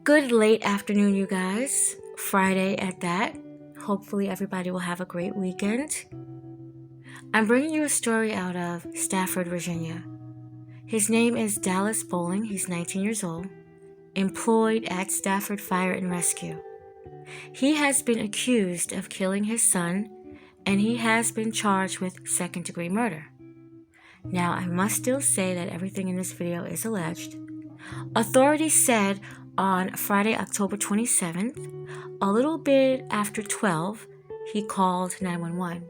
Good late afternoon, you guys. Friday at that. Hopefully, everybody will have a great weekend. I'm bringing you a story out of Stafford, Virginia. His name is Dallas Bowling. He's 19 years old, employed at Stafford Fire and Rescue. He has been accused of killing his son, and he has been charged with second-degree murder. Now, I must still say that everything in this video is alleged. Authorities said on Friday, October 27th, a little bit after 12, he called 911.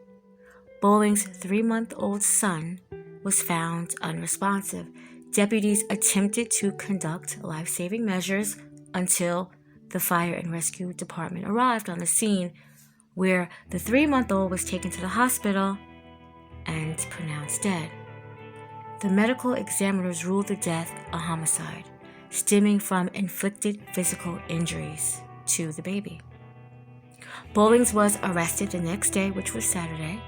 Bowling's 3-month-old son was found unresponsive. Deputies attempted to conduct life-saving measures until the fire and rescue department arrived on the scene, where the 3-month-old was taken to the hospital and pronounced dead. The medical examiners ruled the death a homicide, stemming from inflicted physical injuries to the baby. Bowlings was arrested the next day, which was Saturday.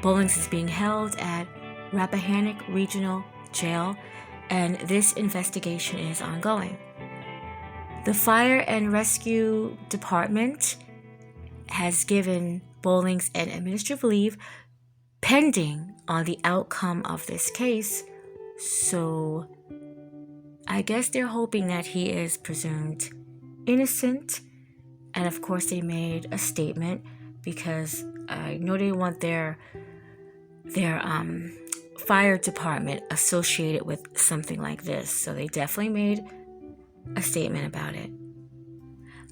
Bowlings is being held at Rappahannock Regional Jail, and this investigation is ongoing. The Fire and Rescue Department has given Bowlings an administrative leave pending on the outcome of this case, so I guess they're hoping that he is presumed innocent. And of course they made a statement because I know they want their fire department associated with something like this. So they definitely made a statement about it.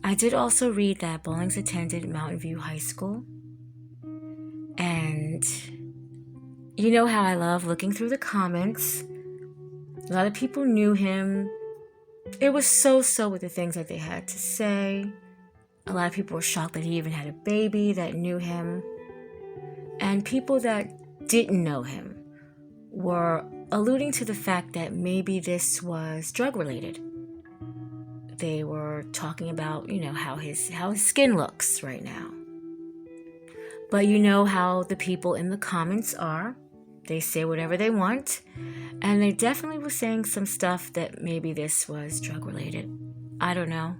I did also read that Bowlings attended Mountain View High School. And you know how I love looking through the comments. A lot of people knew him. It was so with the things that they had to say. A lot of people were shocked that he even had a baby that knew him. And people that didn't know him were alluding to the fact that maybe this was drug related. They were talking about, how his skin looks right now. But you know how the people in the comments are. They say whatever they want. And they definitely were saying some stuff that maybe this was drug related. I don't know.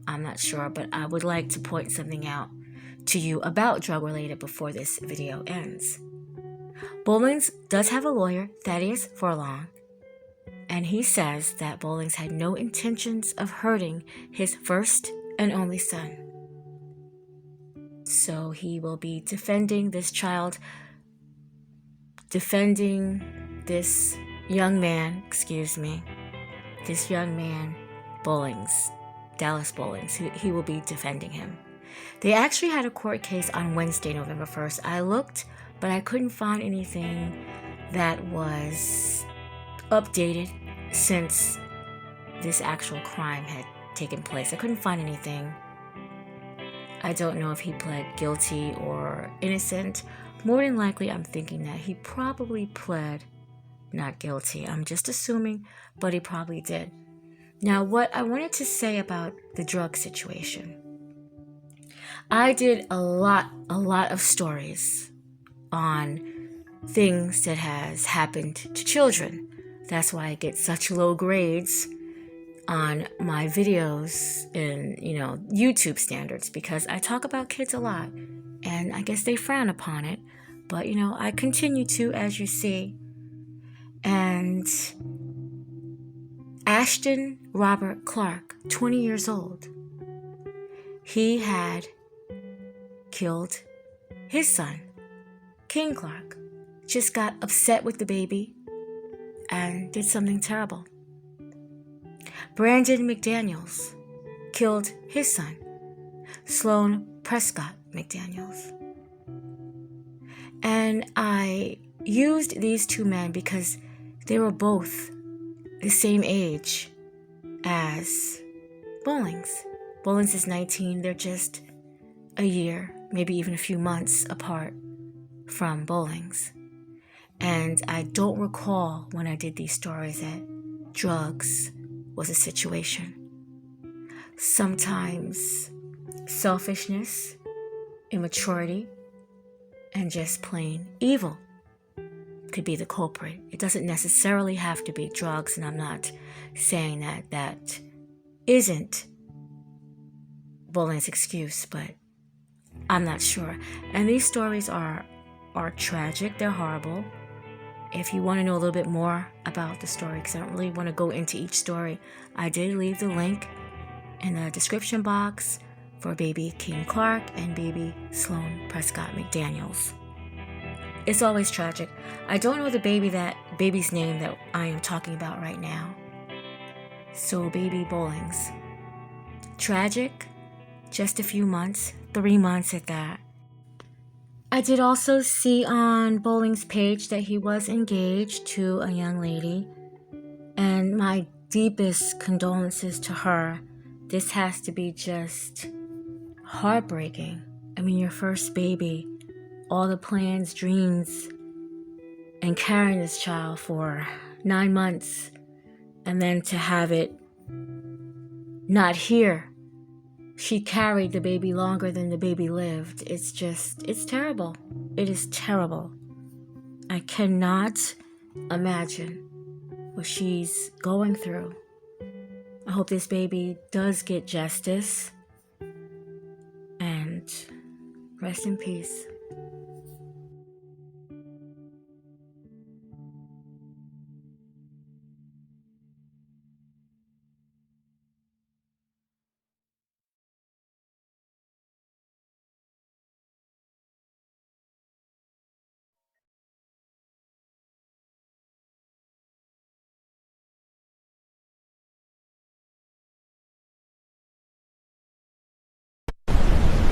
I'm not sure, but I would like to point something out to you about drug related before this video ends. Bowlings does have a lawyer, Thaddeus Furlong, and he says that Bowlings had no intentions of hurting his first and only son. So he will be defending this child, defending this young man, Bowlings, Dallas Bowlings. He will be defending him. They actually had a court case on Wednesday, November 1st. I looked, but I couldn't find anything that was updated since this actual crime had taken place. I couldn't find anything. I don't know if he pled guilty or innocent. More than likely, I'm thinking that he probably pled not guilty. I'm just assuming, but he probably did. Now, what I wanted to say about the drug situation. I did a lot of stories on things that has happened to children. That's why I get such low grades on my videos in, YouTube standards, because I talk about kids a lot, and I guess they frown upon it. But, I continue to, as you see. And Aston Robert Clark, 20 years old, he had killed his son, King Clark, just got upset with the baby and did something terrible. Brandon Mcdaniels killed his son, Sloan Prescott McDaniels. And I used these two men because they were both the same age as Bowlings. Bowlings is 19. They're just a year, maybe even a few months apart from Bowlings. And I don't recall when I did these stories that drugs was a situation. Sometimes selfishness, immaturity, and just plain evil could be the culprit. It doesn't necessarily have to be drugs, and I'm not saying that isn't bullying's excuse, but I'm not sure. And these stories are tragic. They're horrible. If you want to know a little bit more about the story, because I don't really want to go into each story, I did leave the link in the description box for baby King Clark and baby Sloan Prescott Mcdaniels. It's always tragic. I don't know the baby's name that I am talking about right now. So baby Bowlings. Tragic, just a few months, 3 months at that. I did also see on Bowling's page that he was engaged to a young lady, and my deepest condolences to her. This has to be just heartbreaking. I mean, your first baby, all the plans, dreams, and carrying this child for 9 months, and then to have it not here. She carried the baby longer than the baby lived. It's terrible. It is terrible. I cannot imagine what she's going through. I hope this baby does get justice. And rest in peace.